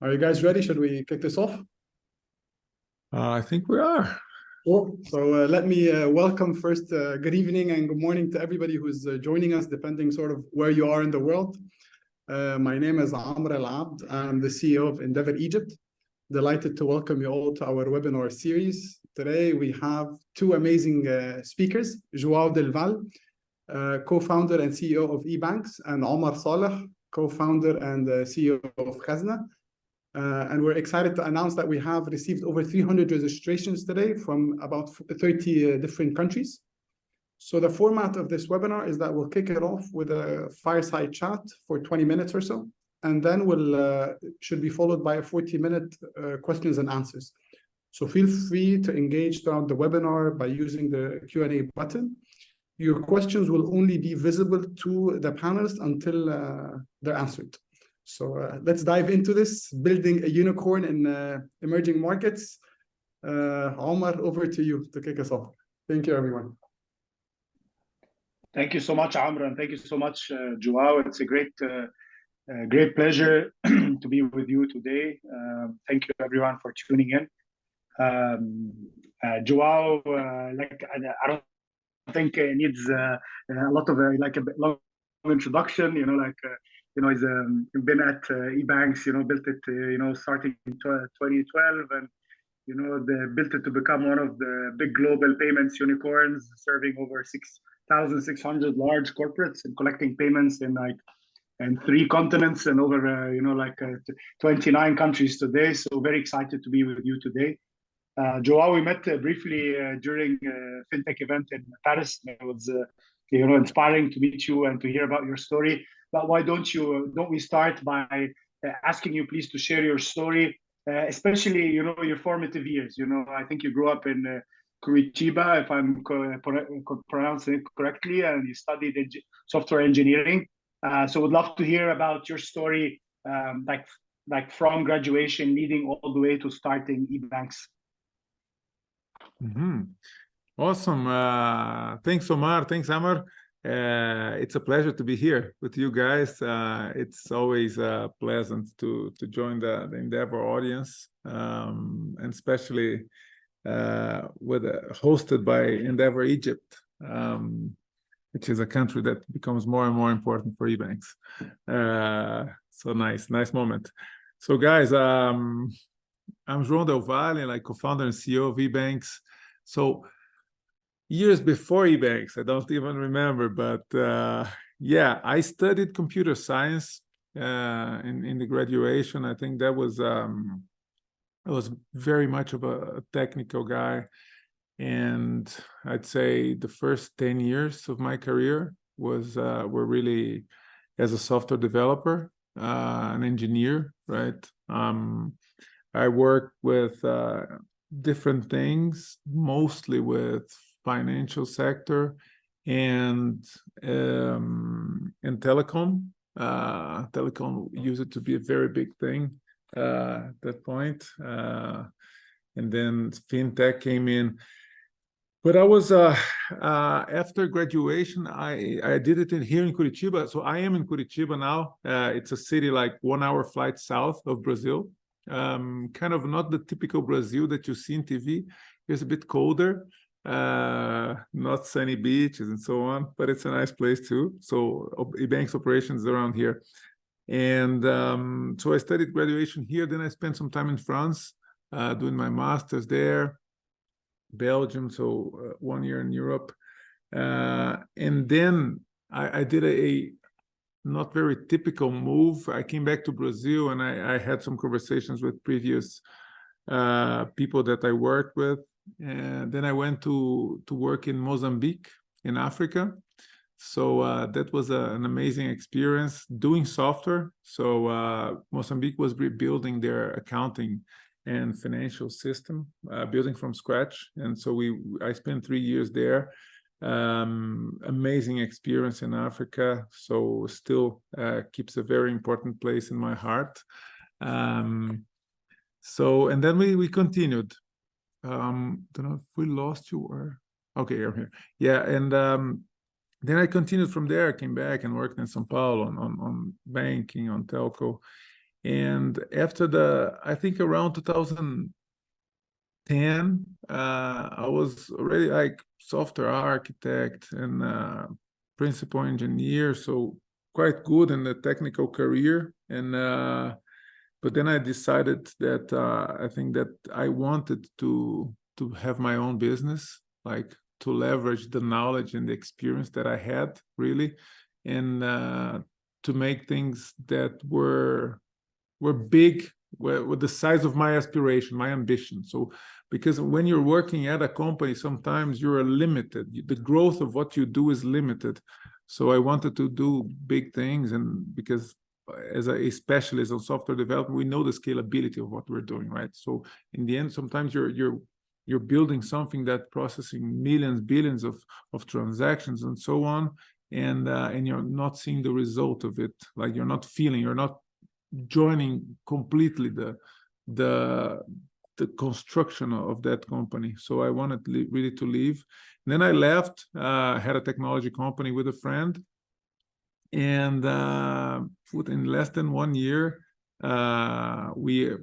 Are you guys ready? Should we kick this off? I think we are. Cool. So let me welcome first, good evening and good morning to everybody who's joining us, depending sort of where you are in the world. My name is Amr Al Abd. I'm the CEO of Endeavor Egypt. Delighted to welcome you all to our webinar series. Today we have two amazing speakers, Joao Del Val, co-founder and CEO of eBanks, and Omar Saleh, co-founder and CEO of Khazna. And we're excited to announce that we have received over 300 registrations today from about 30 different countries. So the format of this webinar is that we'll kick it off with a fireside chat for 20 minutes or so, and then should be followed by a 40-minute questions and answers. So feel free to engage throughout the webinar by using the Q&A button. Your questions will only be visible to the panelists until they're answered. So let's dive into this, building a unicorn in emerging markets. Omar, over to you to kick us off. Thank you, everyone. Thank you so much, Amr, and thank you so much, Joao. It's a great pleasure to be with you today. Thank you, everyone, for tuning in. Joao, I don't think it needs a lot of a long introduction. He's been at eBanks, built it, starting in 2012, and built it to become one of the big global payments unicorns, serving over 6,600 large corporates and collecting payments in 3 continents and over 29 countries today. So very excited to be with you today. Joao, we met briefly during a fintech event in Paris. It was inspiring to meet you and to hear about your story. But why don't we start by asking you please to share your story, especially your formative years. I think you grew up in Curitiba, if I'm pronouncing it correctly, and you studied software engineering. So would love to hear about your story, like from graduation leading all the way to starting eBanks. Awesome. Thanks, Omar. Thanks, Amr. It's a pleasure to be here with you guys. It's always pleasant to join the Endeavor audience, and especially hosted by Endeavor Egypt, which is a country that becomes more and more important for eBanks. So nice moment. So guys, I'm Joao Del Val, co-founder and CEO of eBanks. So years before eBanks, I don't even remember, but yeah, I studied computer science in the graduation. I think that was I was very much of a technical guy, and I'd say the first 10 years of my career were really as a software developer, an engineer, right? I worked with different things, mostly with financial sector and telecom. Telecom used to be a very big thing at that point, and then fintech came in. But I was after graduation, I did it here in Curitiba. So I am in Curitiba now. It's a city like 1 hour flight south of Brazil. Kind of not the typical Brazil that you see in TV. It's a bit colder. Not sunny beaches and so on, but it's a nice place too. So eBanks operations around here, and so I studied graduation here. Then I spent some time in France, doing my master's there, Belgium, so 1 year in Europe, and then I did a not very typical move. I came back to Brazil, and I had some conversations with previous people that I worked with. And then I went to work in Mozambique in Africa. So that was an amazing experience doing software. So Mozambique was rebuilding their accounting and financial system, building from scratch. And so I spent 3 years there. Amazing experience in Africa. So still keeps a very important place in my heart. So, and then we continued. Don't know if we lost you or okay, you're here. Yeah, and then I continued from there. I came back and worked in São Paulo on banking, on telco, And after I think around 2010, I was already like software architect and principal engineer, so quite good in the technical career. And but then I decided that I think that I wanted to have my own business, like to leverage the knowledge and the experience that I had, really, and to make things that were big, with the size of my aspiration, my ambition. So because when you're working at a company, sometimes you're limited. The growth of what you do is limited. So I wanted to do big things, and because as a specialist on software development, we know the scalability of what we're doing, right? So in the end, sometimes you're building something that processing millions, billions of transactions and so on, and you're not seeing the result of it. Like you're not joining completely the construction of that company. So I wanted really to leave. And then I left, had a technology company with a friend, and in less than 1 year, we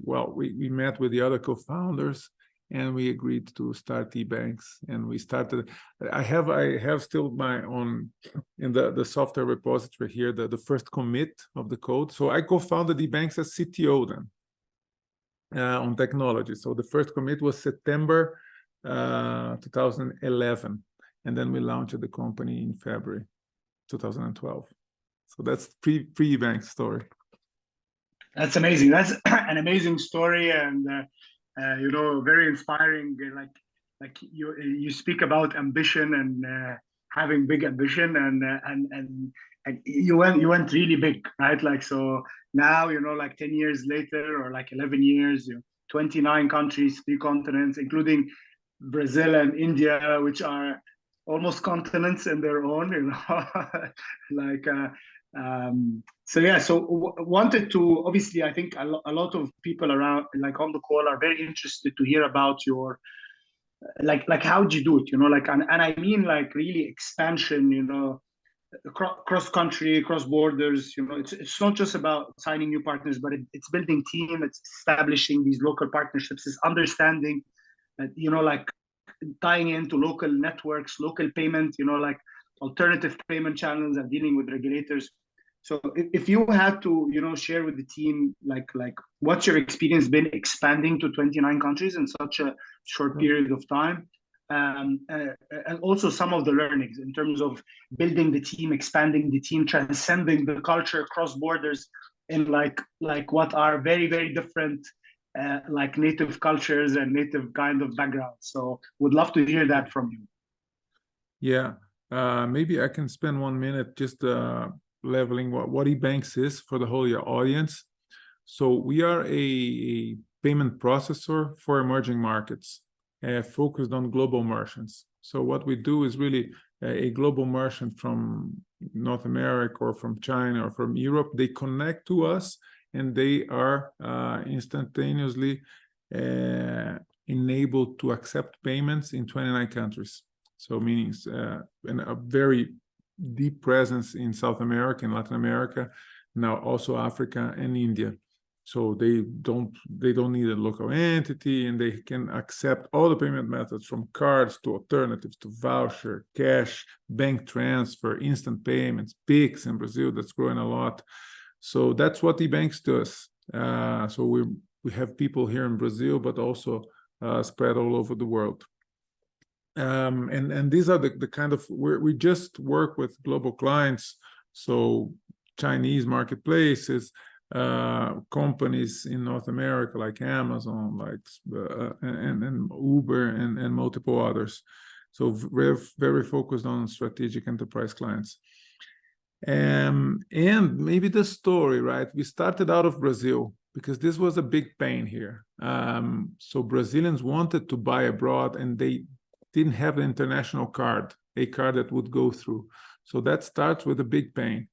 met with the other co-founders, and we agreed to start eBanks. And we started. I have still my own in the software repository here, the first commit of the code. So I co-founded eBanks as CTO then on technology. So the first commit was September 2011, and then we launched the company in February 2012. So that's pre-eBanks story. That's amazing. That's an amazing story, and very inspiring. Like you speak about ambition and having big ambition, and you went really big, right? Like, so now, like 10 years later, or like 11 years, 29 countries, 3 continents, including Brazil and India, which are almost continents in their own, like. So yeah, wanted to, obviously, I think a lot of people around, like on the call, are very interested to hear about your, like how did you do it, like, and I mean, like, really expansion, cross country, cross borders, it's not just about signing new partners, but it's building team, it's establishing these local partnerships, it's understanding, like tying into local networks, local payment, like alternative payment channels, and dealing with regulators. So if you had to, share with the team, like what's your experience been expanding to 29 countries in such a short period of time? And also some of the learnings in terms of building the team, expanding the team, transcending the culture across borders in like what are very, very different like native cultures and native kind of backgrounds. So would love to hear that from you. Yeah, maybe I can spend 1 minute just leveling what eBanks is for the whole audience. So we are a payment processor for emerging markets, focused on global merchants. So what we do is really a global merchant from North America or from China or from Europe. They connect to us, and they are instantaneously enabled to accept payments in 29 countries. So meaning and a very deep presence in South America and Latin America, now also Africa and India. So they don't need a local entity, and they can accept all the payment methods, from cards to alternatives to voucher, cash, bank transfer, instant payments, Pix in Brazil, that's growing a lot. So that's what eBanks does. So we have people here in Brazil, but also spread all over the world. And these are the kind of, we just work with global clients, so Chinese marketplaces, companies in North America like Amazon, like and Uber and multiple others. So we're very focused on strategic enterprise clients. And maybe the story, right? We started out of Brazil because this was a big pain here. So Brazilians wanted to buy abroad, and they didn't have an international card, a card that would go through. So that starts with a big pain.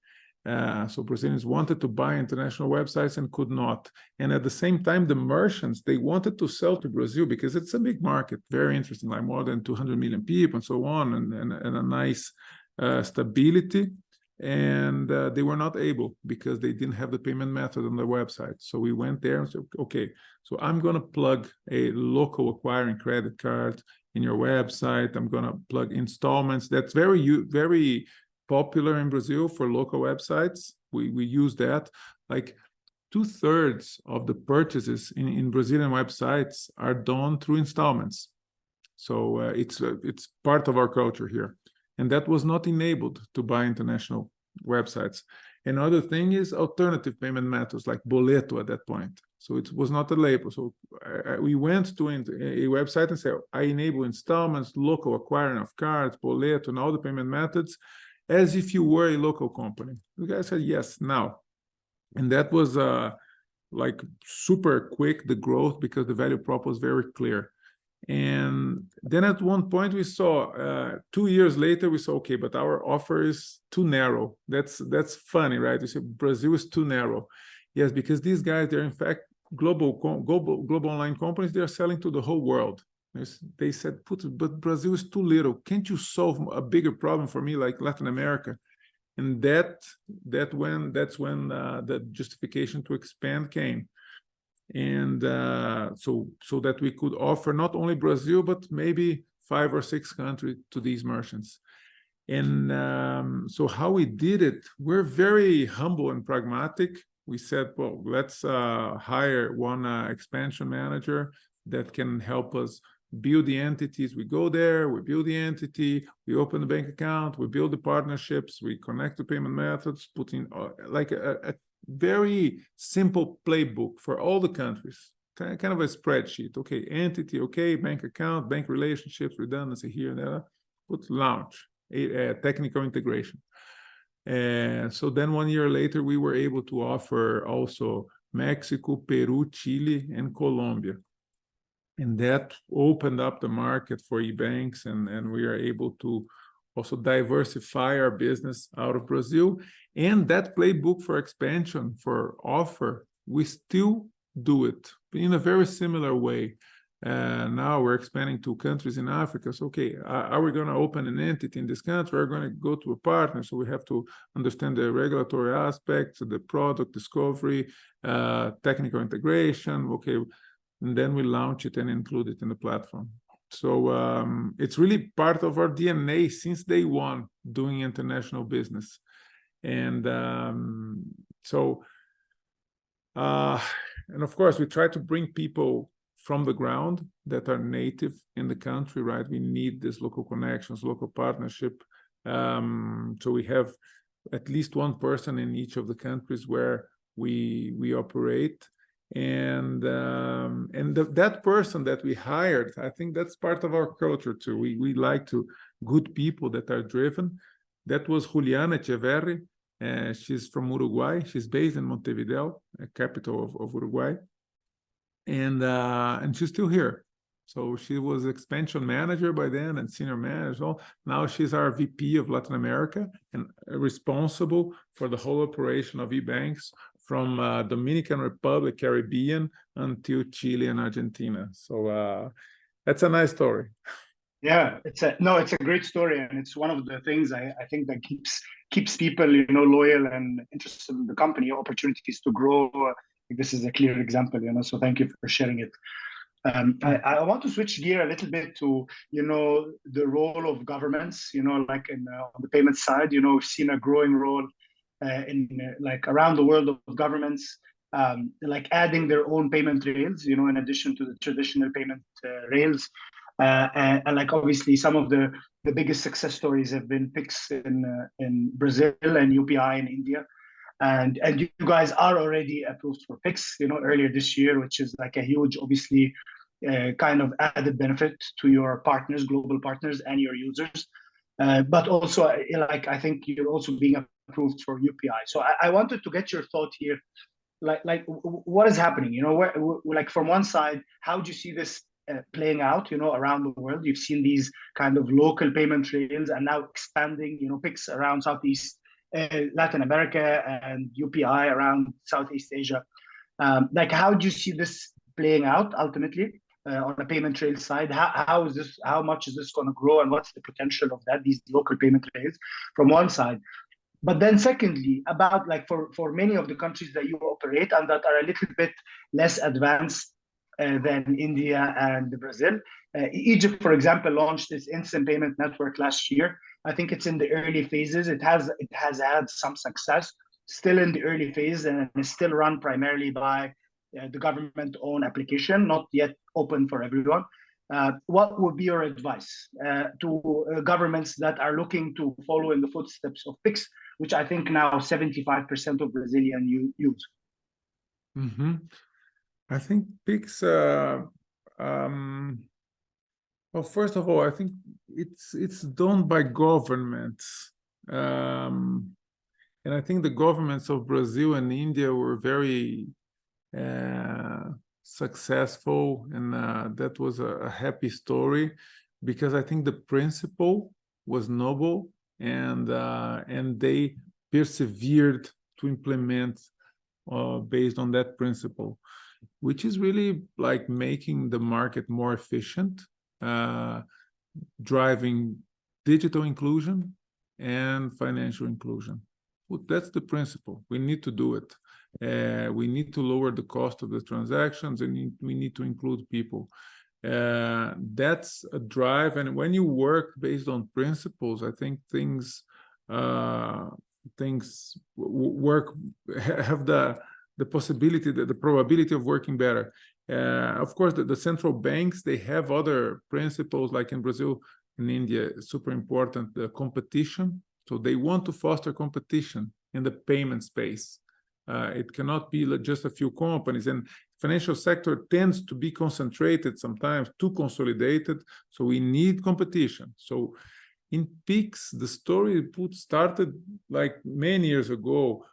So Brazilians wanted to buy international websites and could not. And at the same time, the merchants, they wanted to sell to Brazil because it's a big market, very interesting, like more than 200 million people and so on, and a nice stability. and they were not able because they didn't have the payment method on their website. So we went there and said, okay, so I'm going to plug a local acquiring credit card in your website. I'm going to plug installments. That's very popular in Brazil for local websites. We use that. Like 2/3 of the purchases in Brazilian websites are done through installments. So it's part of our culture here. And that was not enabled to buy international websites. Another thing is alternative payment methods like Boleto at that point. So it was not a label. So we went to a website and said, I enable installments, local acquiring of cards, Boleto, and all the payment methods as if you were a local company. The guy said, yes, now. And that was like super quick, the growth, because the value prop was very clear. And then at one point we saw, 2 years later, we saw, okay, but our offer is too narrow. That's funny, right? You say Brazil is too narrow. Yes, because these guys, they're in fact global online companies. They are selling to the whole world. They said, but Brazil is too little. Can't you solve a bigger problem for me like Latin America? And that's when the justification to expand came. And so that we could offer not only Brazil, but maybe 5 or 6 countries to these merchants. And so how we did it, we're very humble and pragmatic. We said, well, let's hire one expansion manager that can help us build the entities. We go there, we build the entity, we open the bank account, we build the partnerships, we connect the payment methods, put in like a very simple playbook for all the countries, kind of a spreadsheet. Okay, entity, okay, bank account, bank relationships, redundancy here and there. Put launch, a technical integration. And so then 1 year later, we were able to offer also Mexico, Peru, Chile, and Colombia. And that opened up the market for e-banks, and we are able to also diversify our business out of Brazil. And that playbook for expansion, for offer, we still do it in a very similar way. Now we're expanding to countries in Africa. So, okay, are we going to open an entity in this country? We're going to go to a partner. So we have to understand the regulatory aspects, the product discovery, technical integration. Okay, and then we launch it and include it in the platform. So it's really part of our DNA since day one, doing international business. And and of course, we try to bring people from the ground that are native in the country, right? We need these local connections, local partnership. So we have at least one person in each of the countries where we operate. And that person that we hired, I think that's part of our culture too. We like good people that are driven. That was Juliana Echeverri. She's from Uruguay. She's based in Montevideo, a capital of Uruguay, and she's still here. So she was expansion manager by then and senior manager. So now she's our VP of Latin America and responsible for the whole operation of e-banks from Dominican Republic, Caribbean, until Chile and Argentina. So that's a nice story. Yeah, it's a great story, and it's one of the things I think that keeps people, loyal and interested in the company, opportunities to grow. This is a clear example, so thank you for sharing it. I want to switch gear a little bit to, the role of governments, like on the payment side, we've seen a growing role in like around the world of governments, like adding their own payment rails, in addition to the traditional payment rails. And like obviously some of the biggest success stories have been Pix in Brazil and UPI in India. And you guys are already approved for Pix, earlier this year, which is like a huge, obviously, kind of added benefit to your partners, global partners, and your users. But also, like I think you're also being approved for UPI. So I wanted to get your thought here, like what is happening? Like from one side, how do you see this playing out? Around the world, you've seen these kind of local payment rails, and now expanding, Pix around Southeast. Latin America and UPI around Southeast Asia. Like, how do you see this playing out ultimately on the payment trail side? How much is this going to grow, and what's the potential of these local payment rails from one side? But then secondly, about like for many of the countries that you operate and that are a little bit less advanced than India and Brazil. Egypt, for example, launched this instant payment network last year. I think it's in the early phases. It has had some success, still in the early phase, and is still run primarily by the government-owned application, not yet open for everyone. What would be your advice to governments that are looking to follow in the footsteps of Pix, which I think now 75% of Brazilian use? Mm-hmm. I think Pix, well, first of all, I think it's done by governments. And I think the governments of Brazil and India were very successful, and that was a happy story, because I think the principle was noble, and they persevered to implement based on that principle, which is really like making the market more efficient, driving digital inclusion and financial inclusion. Well, that's the principle. We need to do it. We need to lower the cost of the transactions, and we need to include people. That's a drive, and when you work based on principles, I think things work, have the possibility, the probability of working better. Of course, the central banks, they have other principles, like in Brazil, in India, super important, the competition. So they want to foster competition in the payment space. It cannot be just a few companies, and financial sector tends to be concentrated, sometimes too consolidated. So we need competition. So in Pix, the story started like many years ago.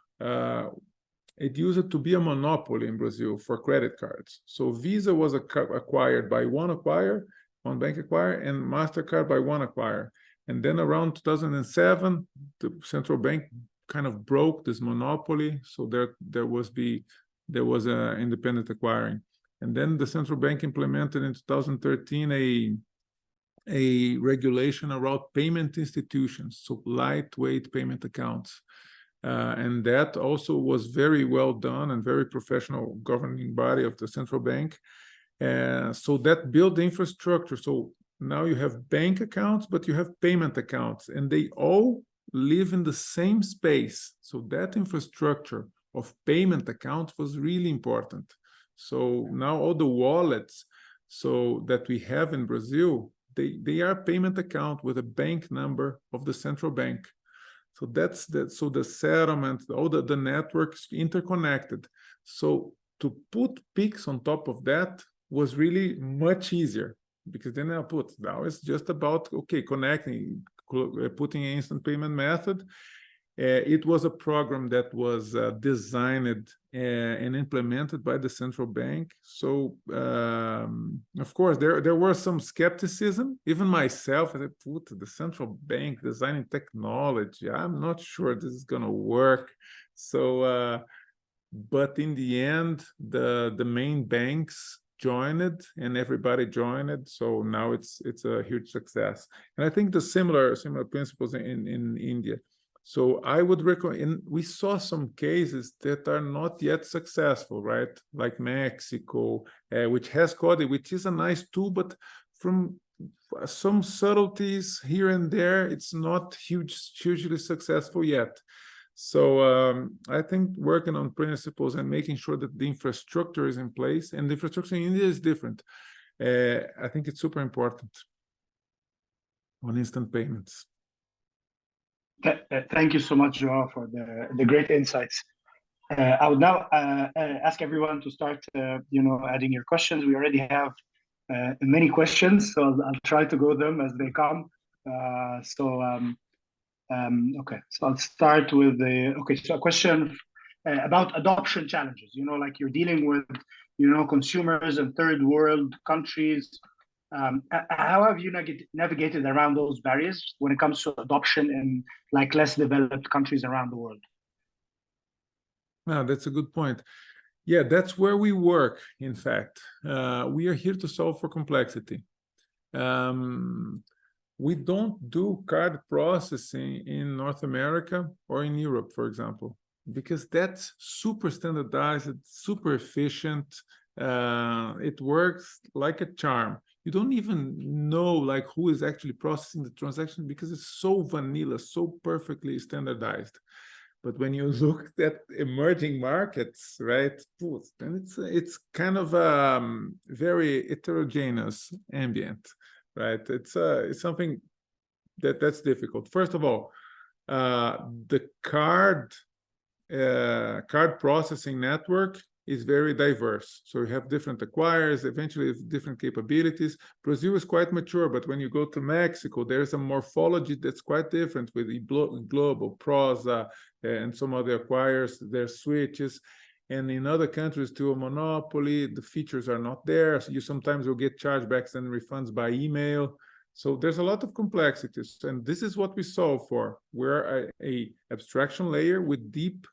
It used to be a monopoly in Brazil for credit cards. So Visa was acquired by one bank acquirer, and MasterCard by one acquirer. And then around 2007, the central bank kind of broke this monopoly. So there was independent acquiring. And then the central bank implemented in 2013 a regulation around payment institutions, so lightweight payment accounts. And that also was very well done and very professional governing body of the central bank. So that built the infrastructure. So now you have bank accounts, but you have payment accounts, and they all live in the same space. So that infrastructure of payment accounts was really important. So now all the wallets so that we have in Brazil, they are payment account with a bank number of the central bank. So that's that. So the settlement, all the networks interconnected. So to put Pix on top of that was really much easier, because then now it's just about, okay, connecting, putting an instant payment method. It was a program that was designed and implemented by the central bank. So, of course, there was some skepticism. Even myself, I said, the central bank designing technology, I'm not sure this is going to work. So, but in the end, the main banks joined, and everybody joined. So now it's a huge success. And I think the similar principles in India. So I would recommend, and we saw some cases that are not yet successful, right? Like Mexico, which has CODI, which is a nice tool, but from some subtleties here and there, it's not hugely successful yet. So I think working on principles and making sure that the infrastructure is in place, and the infrastructure in India is different. I think it's super important on instant payments. Thank you so much, Joao, for the great insights. I would now ask everyone to start, adding your questions. We already have many questions, so I'll try to go them as they come. Okay, so I'll start with so a question about adoption challenges. Like you're dealing with, consumers in third world countries. How have you navigated around those barriers when it comes to adoption in like less developed countries around the world? No, that's a good point. Yeah, that's where we work. In fact, we are here to solve for complexity. we don't do card processing in North America or in Europe, for example, because that's super standardized, it's super efficient. It works like a charm. You don't even know like who is actually processing the transaction because it's so vanilla, so perfectly standardized. But when you look at emerging markets, right, then it's kind of very heterogeneous ambient, right? It's something that's difficult. First of all, the card processing network is very diverse. So you have different acquirers, eventually different capabilities. Brazil is quite mature, but when you go to Mexico, there's a morphology that's quite different with Global, Prosa, and some other acquirers, there's switches. And in other countries, to a monopoly, the features are not there. So you sometimes will get chargebacks and refunds by email. So there's a lot of complexities, and this is what we solve for. We're a abstraction layer with deep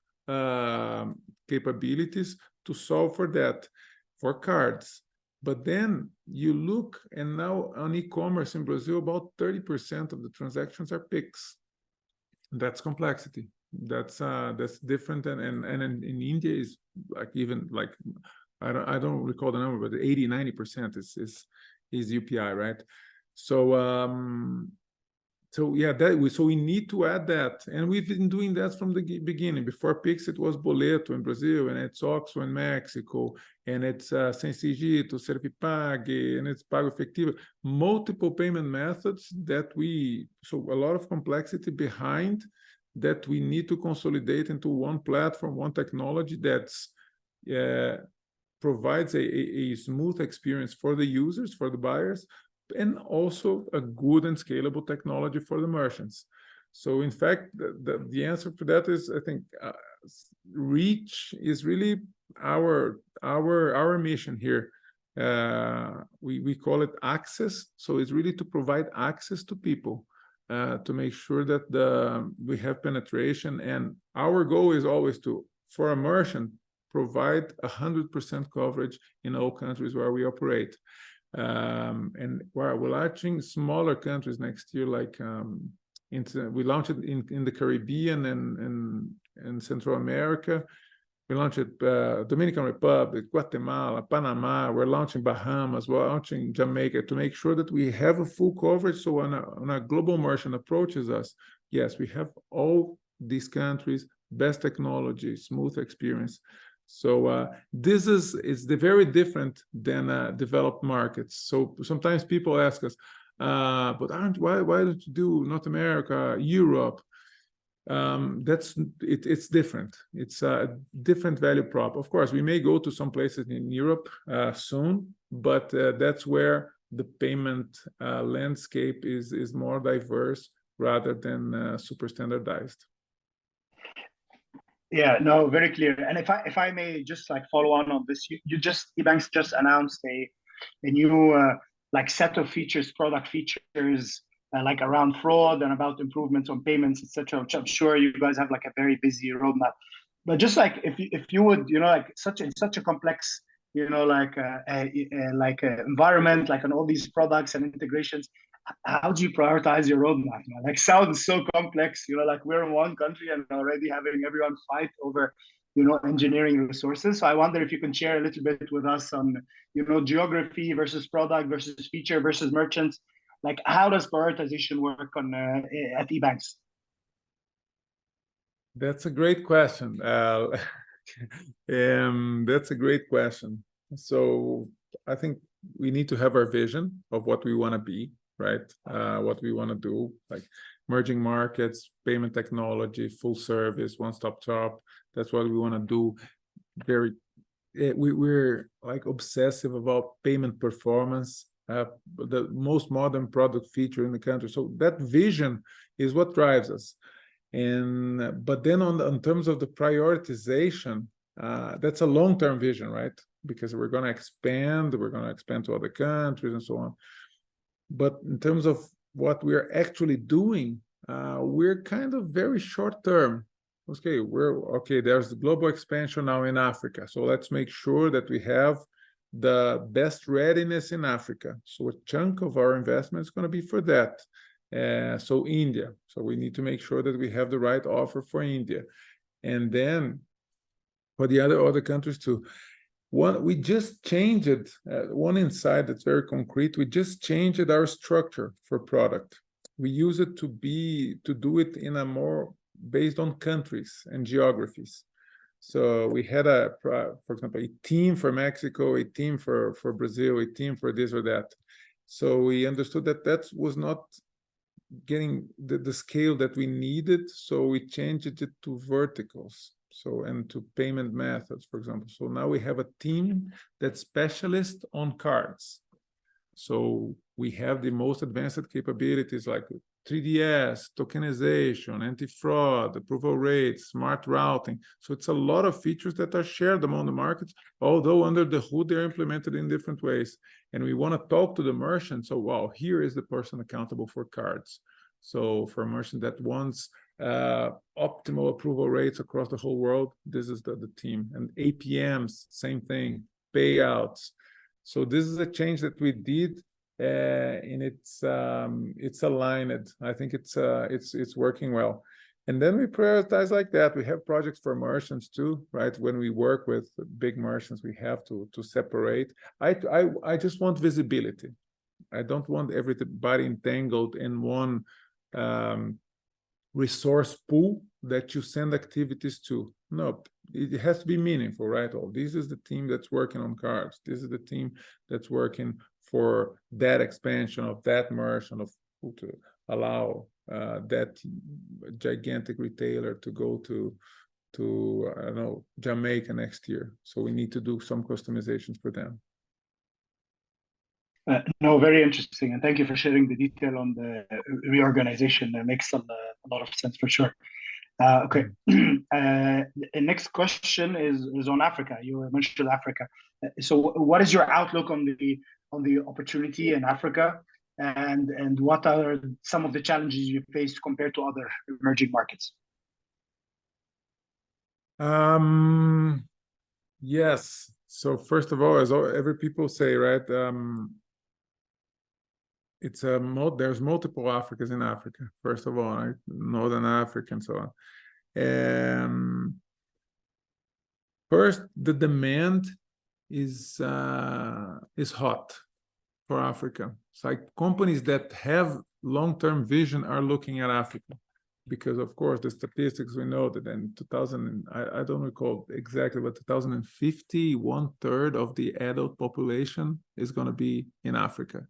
capabilities to solve for that, for cards. But then you look, and now on e-commerce in Brazil, about 30% of the transactions are Pix. That's complexity. That's different, and in India is like even like I don't recall the number, but 80-90% is UPI, right? So yeah, so we need to add that, and we've been doing that from the beginning. Before Pix, it was Boleto in Brazil, and it's Oxxo in Mexico, and it's Sensigito, Servipag, and it's Pago Efectivo. Multiple payment methods that so a lot of complexity behind that we need to consolidate into one platform, one technology that's provides a smooth experience for the users, for the buyers, and also a good and scalable technology for the merchants. So in fact, the answer to that is, I think, reach is really our mission here. We call it access. So it's really to provide access to people, to make sure that we have penetration. And our goal is always to, for a merchant, provide 100% coverage in all countries where we operate. And we're launching smaller countries next year, like we launched it in the Caribbean and Central America. We launched it Dominican Republic, Guatemala, Panama. We're launching Bahamas. We're launching Jamaica to make sure that we have a full coverage. So when a global merchant approaches us, yes, we have all these countries, best technology, smooth experience. So this is very different than developed markets. So sometimes people ask us, but why don't you do North America, Europe? It's different. It's a different value prop. Of course, we may go to some places in Europe soon, but that's where the payment landscape is more diverse rather than super standardized. Yeah, no, very clear. And if I may just like follow on this, eBanks just announced a new like set of features, product features, like around fraud and about improvements on payments, etc. Which I'm sure you guys have like a very busy roadmap. But just like if you would, like in such a complex, like environment, like on all these products and integrations, how do you prioritize your roadmap? Like, sounds so complex, like we're in one country and already having everyone fight over, engineering resources. So I wonder if you can share a little bit with us on, geography versus product versus feature versus merchants. Like, how does prioritization work on at eBanks? That's a great question. That's a great question. So I think we need to have our vision of what we want to be, right? What we want to do, like emerging markets, payment technology, full service, one-stop shop. That's what we want to do. We're like obsessive about payment performance, the most modern product feature in the country. So that vision is what drives us. But then in terms of the prioritization, that's a long-term vision, right? Because we're going to expand to other countries and so on. But in terms of what we're actually doing, we're kind of very short-term. Okay, there's the global expansion now in Africa. So let's make sure that we have the best readiness in Africa. So a chunk of our investment is going to be for that. So India. So we need to make sure that we have the right offer for India. And then for the other countries too. We just changed one insight that's very concrete. We just changed our structure for product. We use it to do it in a more based on countries and geographies. So we had for example, a team for Mexico, a team for Brazil, a team for this or that. So we understood that was not getting the scale that we needed. So we changed it to verticals. So, and to payment methods, for example. So now we have a team that's specialist on cards. So we have the most advanced capabilities like 3DS, tokenization, anti-fraud, approval rates, smart routing. So it's a lot of features that are shared among the markets, although under the hood, they're implemented in different ways. And we want to talk to the merchant. So, wow, here is the person accountable for cards. So for a merchant that wants optimal approval rates across the whole world, this is the team. And APMs, same thing, payouts. So this is a change that we did, and it's aligned. I think it's working well. And then we prioritize like that. We have projects for merchants too, right? When we work with big merchants, we have to separate. I just want visibility. I don't want everybody entangled in one resource pool that you send activities to. No, it has to be meaningful, right? Oh, this is the team that's working on cards. This is the team that's working for that expansion of that merchant, to allow that gigantic retailer to go to I don't know, Jamaica next year. So we need to do some customizations for them. No, very interesting, and thank you for sharing the detail on the reorganization. That makes a lot of sense for sure. Okay, the next question is on Africa. You mentioned Africa. So, what is your outlook on the opportunity in Africa, and what are some of the challenges you faced compared to other emerging markets? Yes. So first of all, as every people say, right? It's there's multiple Africas in Africa. First of all, right? Northern Africa and so on. First, the demand is hot for Africa. It's like companies that have long-term vision are looking at Africa, because of course the statistics we know that in 2000, I don't recall exactly, but 2050, 1/3 of the adult population is going to be in Africa.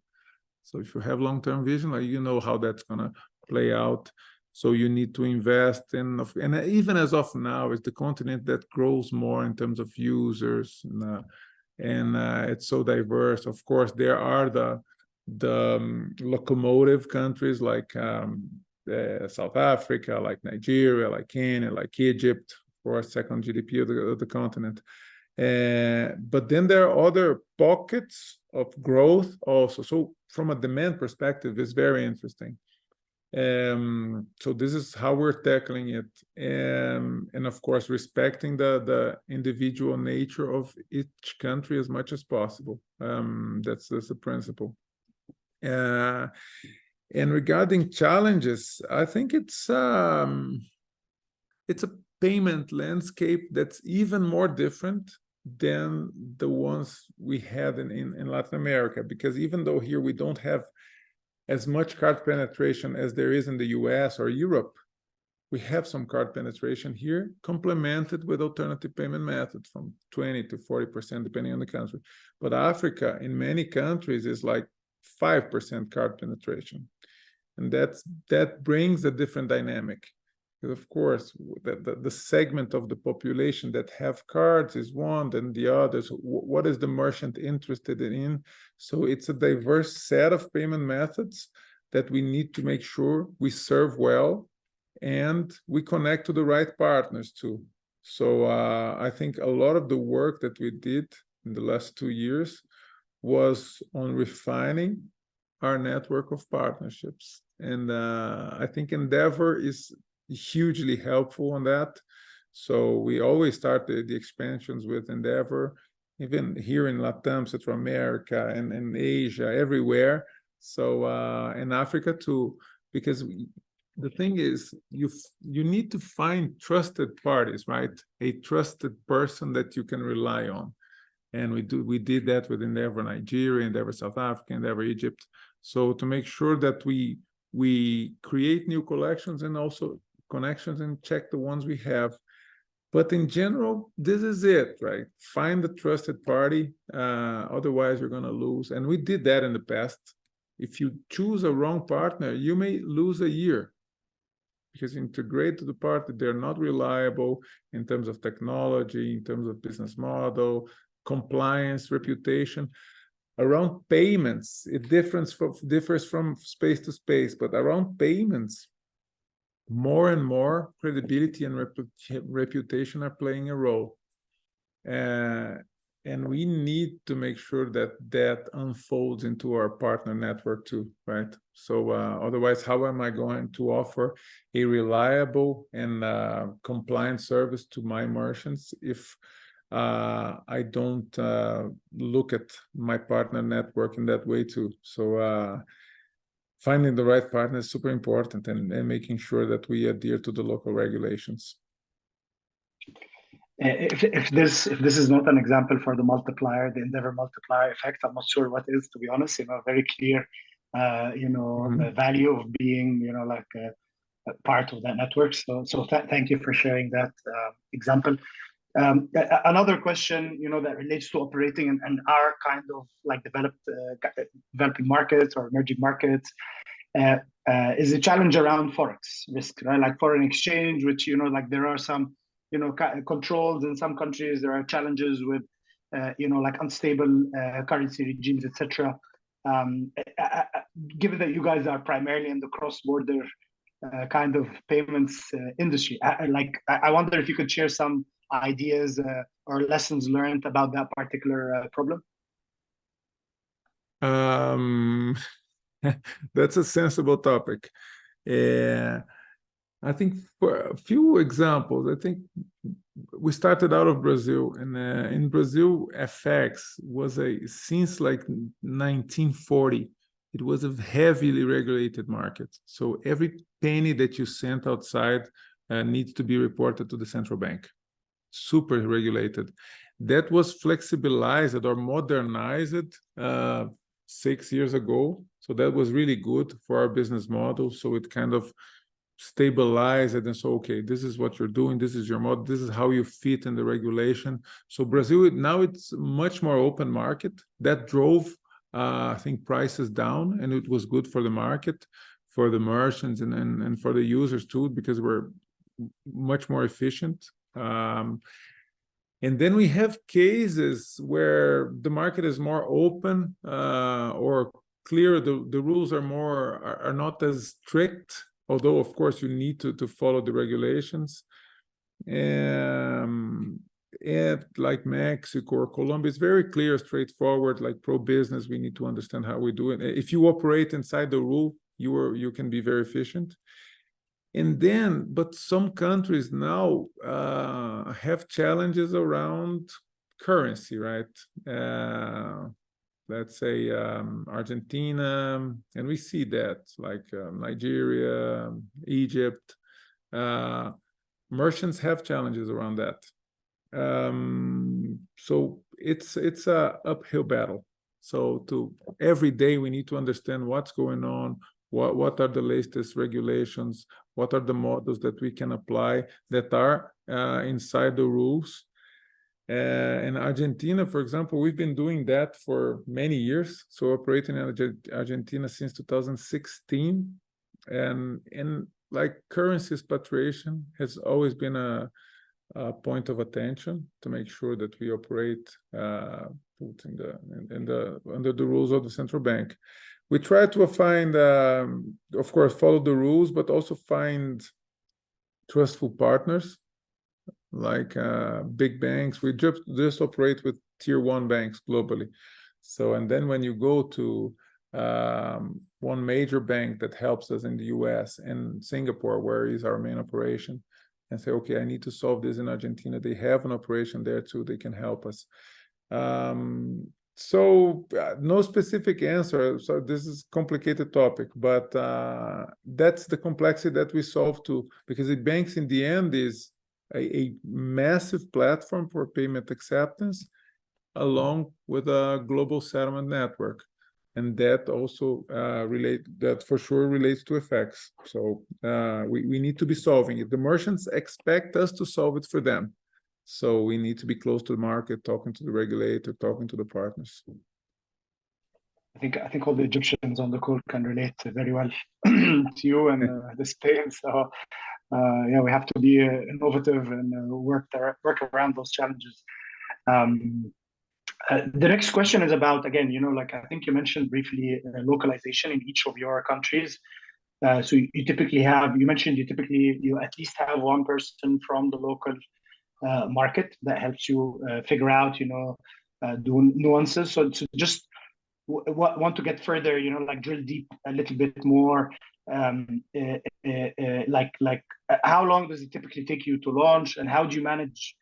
So if you have long-term vision, like, you know how that's going to play out. So you need to invest in, and even as of now, it's the continent that grows more in terms of users, and it's so diverse. Of course, there are the locomotive countries like South Africa, like Nigeria, like Kenya, like Egypt, for a second GDP of the continent. But then there are other pockets of growth also. So from a demand perspective, it's very interesting. So this is how we're tackling it, and of course respecting the individual nature of each country as much as possible. That's the principle. And regarding challenges, I think it's a payment landscape that's even more different than the ones we had in Latin America, because even though here we don't have as much card penetration as there is in the US or Europe, we have some card penetration here, complemented with alternative payment methods from 20 to 40%, depending on the country. But Africa, in many countries, is like 5% card penetration. And that brings a different dynamic. Because of course, the segment of the population that have cards is one, and the others, what is the merchant interested in? So it's a diverse set of payment methods that we need to make sure we serve well, and we connect to the right partners too. So I think a lot of the work that we did in the last 2 years was on refining our network of partnerships. And I think Endeavor is hugely helpful on that. So we always start the expansions with Endeavor, even here in Latam, Central America, and Asia, everywhere. So in Africa too. because the thing is, you need to find trusted parties, right? A trusted person that you can rely on. And we did that with Endeavor Nigeria, Endeavor South Africa, Endeavor Egypt. So to make sure that we create new collections and also connections and check the ones we have. But in general, this is it, right? Find the trusted party, otherwise you're gonna lose. And we did that in the past. If you choose a wrong partner, you may lose a year because you integrate to the party, they're not reliable in terms of technology, in terms of business model, compliance, reputation. Around payments, it differs from space to space, but around payments, more and more credibility and reputation are playing a role. And we need to make sure that that unfolds into our partner network too, right? So otherwise, how am I going to offer a reliable and compliant service to my merchants if I don't look at my partner network in that way too? So finding the right partner is super important, and making sure that we adhere to the local regulations. If this is not an example for the multiplier, the Endeavor multiplier effect, I'm not sure what is, to be honest. Very clear, the value of being, like a part of that network. So thank you for sharing that example. Another question, that relates to operating in our kind of like developing markets or emerging markets, is a challenge around forex risk, right? Like foreign exchange, which like there are some controls in some countries. There are challenges with like unstable currency regimes, etc. Given that you guys are primarily in the cross-border kind of payments industry, I wonder if you could share some ideas or lessons learned about that particular problem. That's a sensible topic. I think for a few examples, I think we started out of Brazil, and in Brazil, FX was since like 1940, it was a heavily regulated market. So every penny that you sent outside needs to be reported to the central bank. Super regulated. That was flexibilized or modernized 6 years ago. So that was really good for our business model. So it kind of stabilize it and so, okay, this is what you're doing, this is your model, this is how you fit in the regulation. So Brazil, now it's much more open market. That drove I think prices down, and it was good for the market, for the merchants, and for the users too, because we're much more efficient. And then we have cases where the market is more open or clear, the rules are not as strict, although of course you need to follow the regulations. And like Mexico or Colombia, it's very clear, straightforward, like pro-business. We need to understand how we do it. If you operate inside the rule, you can be very efficient. And then, but some countries now have challenges around currency, right? Let's say Argentina, and we see that, like Nigeria, Egypt. Merchants have challenges around that. So it's a uphill battle. So every day we need to understand what's going on, what are the latest regulations, what are the models that we can apply that are inside the rules. In Argentina, for example, we've been doing that for many years. So operating in Argentina since 2016, and like currency expatriation has always been a point of attention to make sure that we operate under the rules of the central bank. We try to find, of course, follow the rules, but also find trustful partners, like big banks. We just operate with tier 1 banks globally. So, and then when you go to one major bank that helps us in the US and Singapore, where is our main operation, and say, okay, I need to solve this in Argentina. They have an operation there too. They can help us. So no specific answer. So this is a complicated topic, but that's the complexity that we solve to, because the banks in the end is a massive platform for payment acceptance along with a global settlement network. And that also that for sure relates to FX. So we need to be solving it. The merchants expect us to solve it for them. So we need to be close to the market, talking to the regulator, talking to the partners. I think all the Egyptians on the call can relate very well to you and the Spain. So yeah, we have to be innovative and work around those challenges. The next question is about, again, like I think you mentioned briefly, localization in each of your countries. So you typically you at least have one person from the local market that helps you figure out, do nuances. So just want to get further, like drill deep a little bit more. Like how long does it typically take you to launch, and how do you manage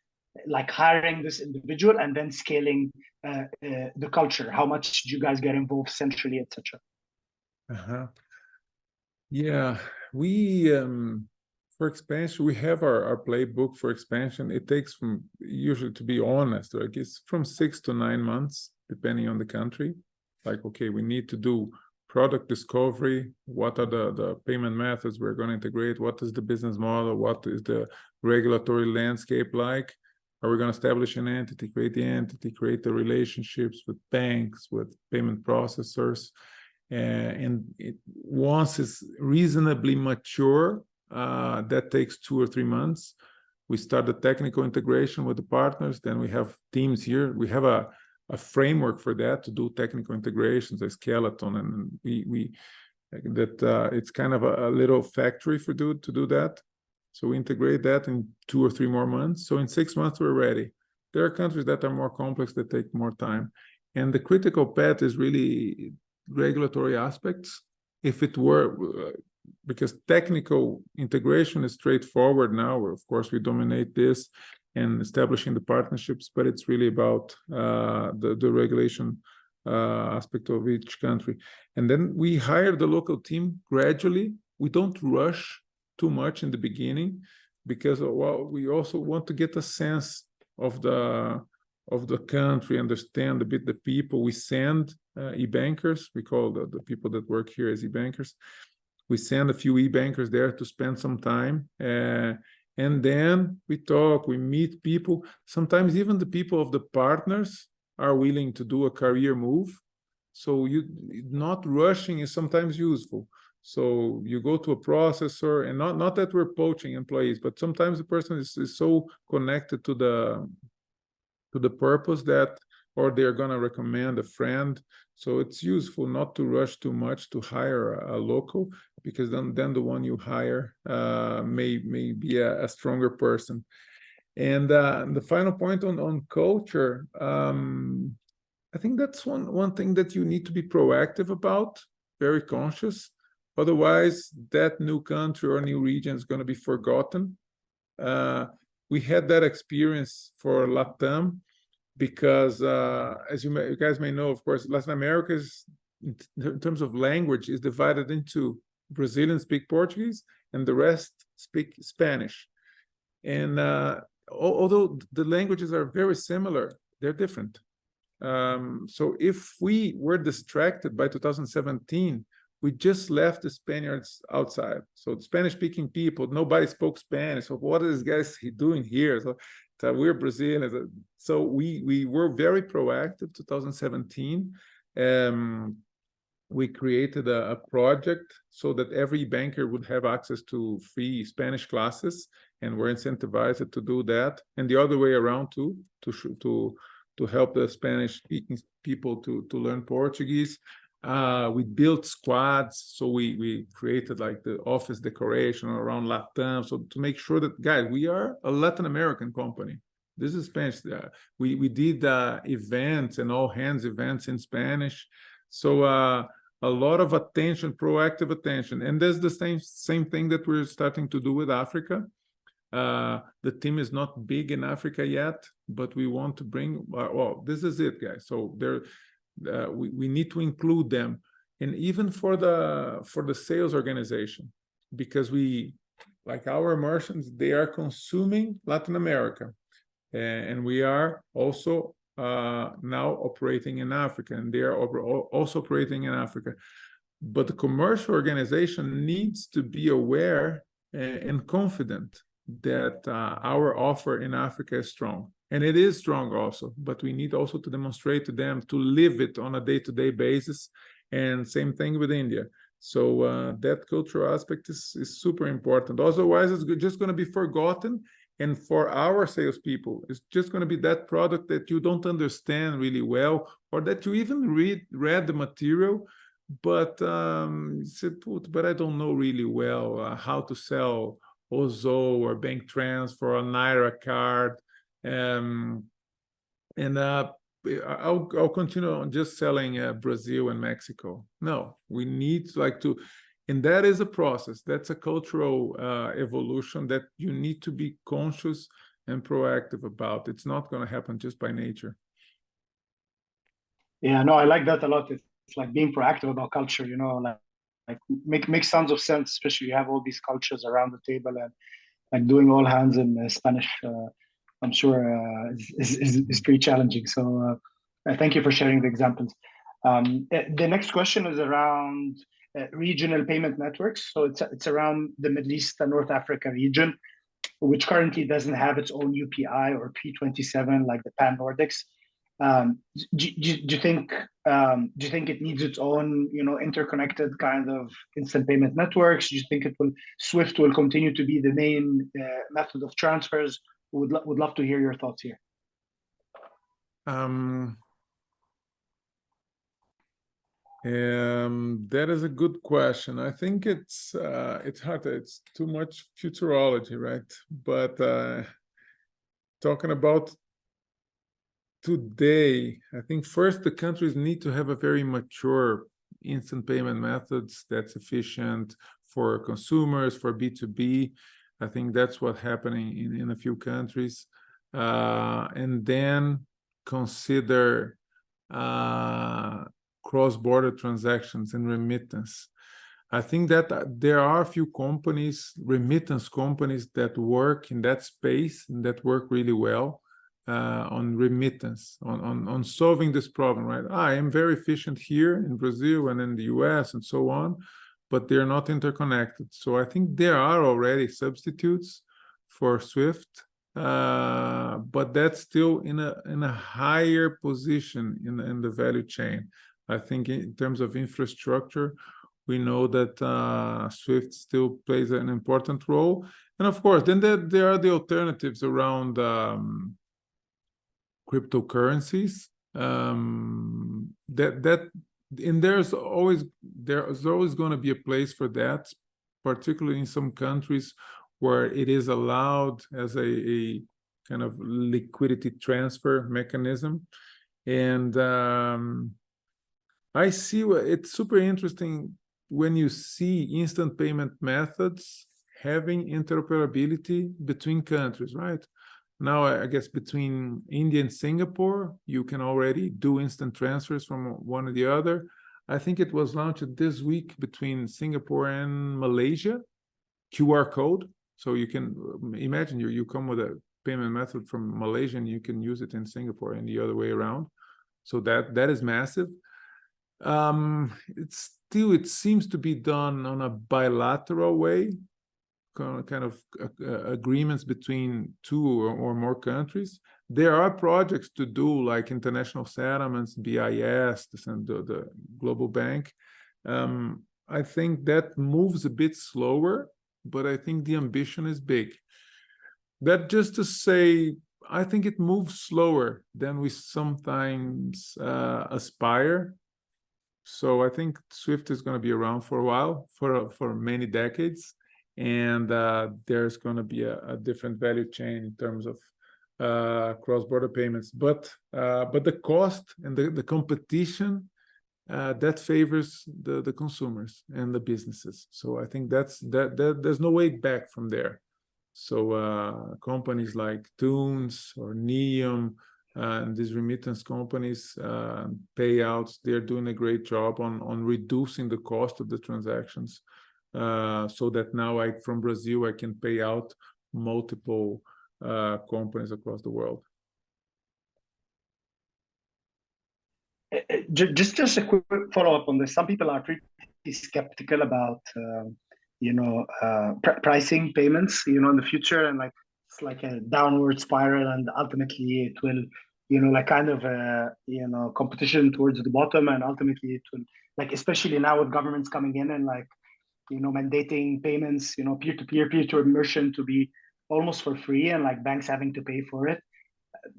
like hiring this individual and then scaling the culture? How much do you guys get involved centrally, etc.? Yeah, we for expansion, we have our playbook for expansion. It takes usually, to be honest, like it's from 6 to 9 months, depending on the country. Like, okay, we need to do product discovery. What are the payment methods we're going to integrate? What is the business model? What is the regulatory landscape like? Are we going to establish an entity, create the relationships with banks, with payment processors? And once it's reasonably mature, that takes 2 or 3 months. We start the technical integration with the partners. Then we have teams here. We have a framework for that, to do technical integrations, a skeleton, and it's kind of a little factory to do that. So we integrate that in 2 or 3 more months. So in 6 months, we're ready. There are countries that are more complex, that take more time. And the critical path is really regulatory aspects. If it were, because technical integration is straightforward now, of course, we dominate this and establishing the partnerships, but it's really about the regulation aspect of each country. And then we hire the local team gradually. We don't rush too much in the beginning, because we also want to get a sense of the country, understand a bit the people. We send e-bankers. We call the people that work here as e-bankers. We send a few e-bankers there to spend some time, and then we talk, we meet people. Sometimes even the people of the partners are willing to do a career move. So not rushing is sometimes useful. So you go to a processor, and not that we're poaching employees, but sometimes the person is so connected to the purpose that, or they're going to recommend a friend. So it's useful not to rush too much to hire a local, because then the one you hire may be a stronger person. And the final point on culture, I think that's one thing that you need to be proactive about, very conscious. Otherwise, that new country or new region is going to be forgotten. We had that experience for LATAM, because as you guys may know, of course, Latin America is, in terms of language, is divided into Brazilians speak Portuguese and the rest speak Spanish. And although the languages are very similar, they're different. So if we were distracted by 2017, we just left the Spaniards outside. So the Spanish-speaking people, nobody spoke Spanish. So what is this guy doing here? So we're Brazilians. So we were very proactive. 2017, we created a project so that every banker would have access to free Spanish classes, and we're incentivized to do that. And the other way around too, to help the Spanish-speaking people to learn Portuguese. We built squads, so we created like the office decoration around LATAM, so to make sure that, guys, we are a Latin American company. This is Spanish. We did events and all hands events in Spanish. So a lot of attention, proactive attention, and there's the same thing that we're starting to do with Africa. The team is not big in Africa yet, but we want to bring. Well, this is it, guys. So we need to include them, and even for the sales organization, because like our merchants, they are consuming Latin America, and we are also now operating in Africa, and they are also operating in Africa. But the commercial organization needs to be aware and confident that our offer in Africa is strong. And it is strong also, but we need also to demonstrate to them to live it on a day-to-day basis. And same thing with India. So that cultural aspect is super important. Otherwise, it's just going to be forgotten. And for our salespeople, it's just going to be that product that you don't understand really well, or that you even read the material, but you said, but I don't know really well how to sell Ozo or bank transfer or Naira card. I'll continue on just selling Brazil and Mexico. No, we need and that is a process. That's a cultural evolution that you need to be conscious and proactive about. It's not going to happen just by nature. Yeah, no, I like that a lot. It's like being proactive about culture, like makes tons of sense, especially you have all these cultures around the table, and like doing all hands in Spanish, I'm sure is pretty challenging. So thank you for sharing the examples. The next question is around regional payment networks. So it's around the Middle East and North Africa region, which currently doesn't have its own UPI or P27 like the Pan Nordics. Do you think it needs its own interconnected kind of instant payment networks? Do you think SWIFT will continue to be the main method of transfers? Would love to hear your thoughts here. That is a good question. I think it's hard. It's too much futurology, right? But talking about today, I think first the countries need to have a very mature instant payment methods that's efficient for consumers, for B2B. I think that's what's happening in a few countries. And then consider cross-border transactions and remittance. I think that there are a few companies, remittance companies, that work in that space and that work really well on remittance, on solving this problem, right? I am very efficient here in Brazil and in the US and so on, but they're not interconnected. So I think there are already substitutes for SWIFT, but that's still in a higher position in the value chain. I think in terms of infrastructure, we know that SWIFT still plays an important role. And of course, then there are the alternatives around cryptocurrencies. And there's always going to be a place for that, particularly in some countries where it is allowed as a kind of liquidity transfer mechanism. And I see it's super interesting when you see instant payment methods having interoperability between countries, right? Now, I guess between India and Singapore, you can already do instant transfers from one or the other. I think it was launched this week between Singapore and Malaysia, QR code. So you can imagine you come with a payment method from Malaysia and you can use it in Singapore and the other way around. So that is massive. It seems to be done on a bilateral way, kind of agreements between two or more countries. There are projects to do like international settlements, BIS, the Global Bank. I think that moves a bit slower, but I think the ambition is big. That just to say, I think it moves slower than we sometimes aspire. So I think SWIFT is going to be around for a while, for many decades. And there's going to be a different value chain in terms of cross-border payments. But the cost and the competition, that favors the consumers and the businesses. So I think there's no way back from there. So companies like Tunes or Neom and these remittance companies, payouts, they're doing a great job on reducing the cost of the transactions, so that now from Brazil, I can pay out multiple companies across the world. Just a quick follow-up on this. Some people are pretty skeptical about pricing payments, in the future, and like it's like a downward spiral, and ultimately it will, like kind of competition towards the bottom, and ultimately it will, like, especially now with governments coming in and like mandating payments, peer-to-peer merchant to be almost for free, and like banks having to pay for it.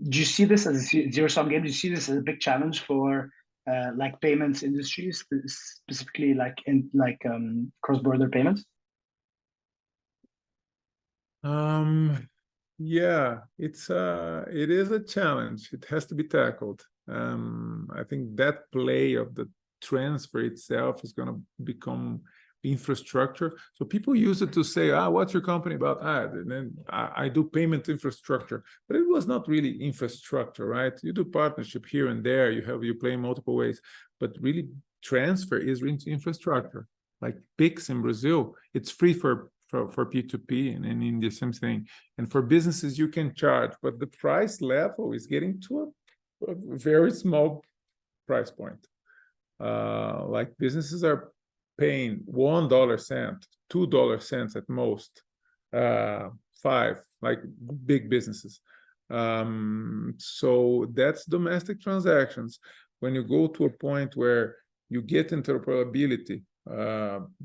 Do you see this as a zero-sum game? Do you see this as a big challenge for like payments industries, specifically like in like cross-border payments? Yeah, it is a challenge. It has to be tackled. I think that play of the transfer itself is going to become infrastructure. So people use it to say, what's your company about? And then I do payment infrastructure, but it was not really infrastructure, right? You do partnership here and there, you play in multiple ways, but really transfer is infrastructure. Like Pix in Brazil, it's free for P2P, and in India, same thing. And for businesses, you can charge, but the price level is getting to a very small price point. Like businesses are paying $1 $2 at most, 5, like big businesses. So that's domestic transactions. When you go to a point where you get interoperability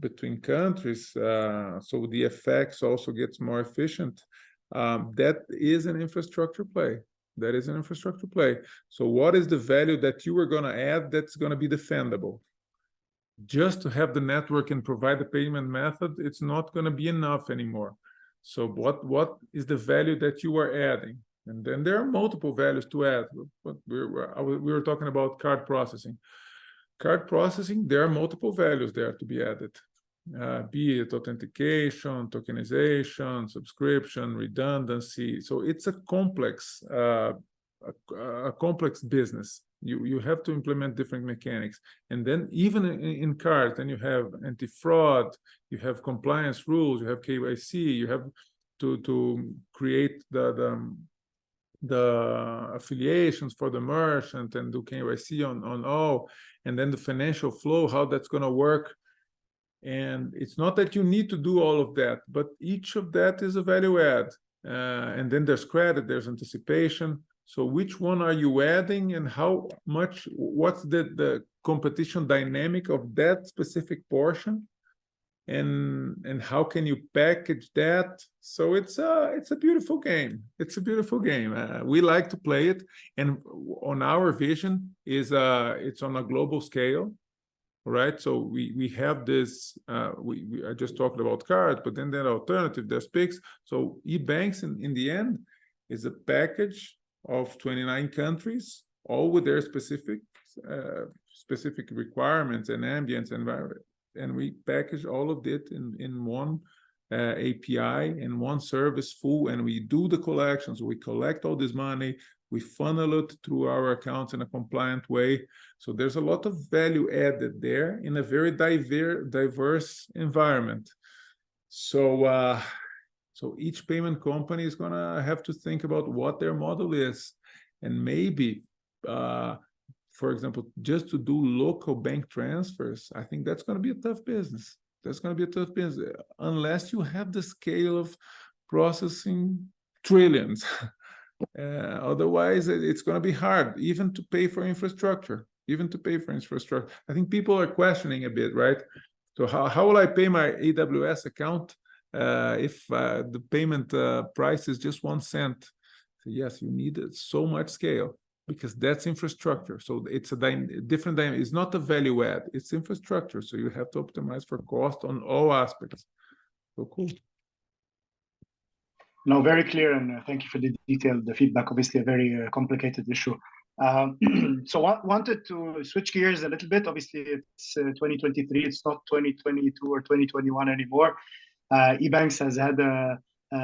between countries, so the FX also gets more efficient, that is an infrastructure play. That is an infrastructure play. So what is the value that you are going to add that's going to be defendable? Just to have the network and provide the payment method, it's not going to be enough anymore. So what is the value that you are adding? And then there are multiple values to add. But we were talking about card processing. Card processing, there are multiple values there to be added, be it authentication, tokenization, subscription, redundancy. So it's a complex business. You have to implement different mechanics. And then even in cards, then you have anti-fraud, you have compliance rules, you have KYC, you have to create the affiliations for the merchant and do KYC on all, and then the financial flow, how that's going to work. And it's not that you need to do all of that, but each of that is a value add. And then there's credit, there's anticipation. So which one are you adding, and how much, what's the competition dynamic of that specific portion? And how can you package that? So it's a beautiful game. It's a beautiful game. We like to play it, and on our vision is it's on a global scale, right? So we have this. I just talked about cards, but then there are alternative. There's Pix. So e-banks in the end is a package of 29 countries, all with their specific requirements and ambience environment. And we package all of it in one API, in one service full, and we do the collections. We collect all this money, we funnel it through our accounts in a compliant way. So there's a lot of value added there in a very diverse environment. So so each payment company is gonna have to think about what their model is, and maybe for example, just to do local bank transfers, I think that's going to be a tough business. That's going to be a tough business unless you have the scale of processing trillions. Otherwise, it's going to be hard even to pay for infrastructure. I think people are questioning a bit, right? So how will I pay my AWS account if the payment price is just 1 cent? So yes, you need so much scale, because that's infrastructure. So it's a different dynamic. It's not a value add, it's infrastructure. So you have to optimize for cost on all aspects. So cool. No, very clear, and thank you for the feedback. Obviously, a very complicated issue. So wanted to switch gears a little bit. Obviously, it's 2023. It's not 2022 or 2021 anymore. eBanks has had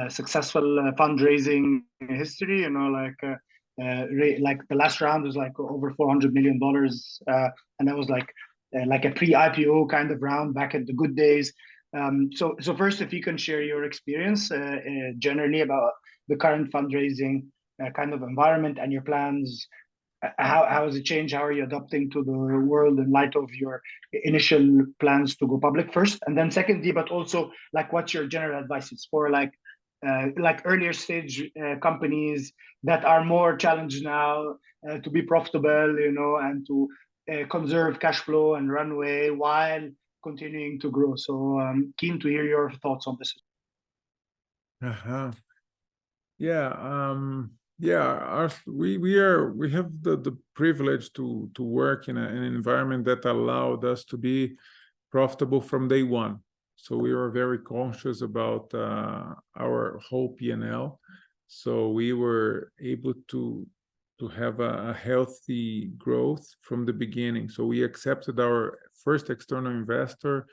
successful fundraising history. Like the last round was like over $400 million, and that was like a pre-IPO kind of round back in the good days. So first, if you can share your experience generally about the current fundraising kind of environment and your plans. How has it changed? How are you adapting to the world in light of your initial plans to go public first? And then secondly, but also like what's your general advice for like earlier stage companies that are more challenged now to be profitable, and to conserve cash flow and runway while continuing to grow. So keen to hear your thoughts on this. Uh-huh. Yeah, we have the privilege to work in an environment that allowed us to be profitable from day one. So we were very conscious about our whole P&L. So we were able to have a healthy growth from the beginning. So we accepted our first external investor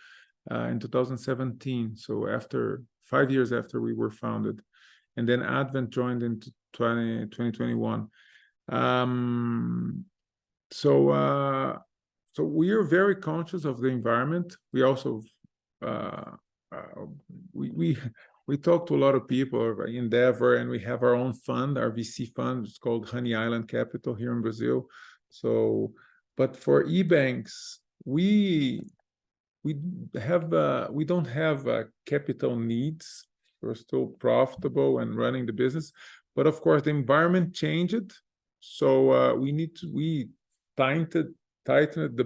in 2017. So after 5 years after we were founded. And then Advent joined in 2021. So we are very conscious of the environment. We also we talk to a lot of people, Endeavor, and we have our own fund, our VC fund. It's called Honey Island Capital here in Brazil. So, but for eBanks, we don't have capital needs. We're still profitable and running the business, but of course the environment changed. So we tightened the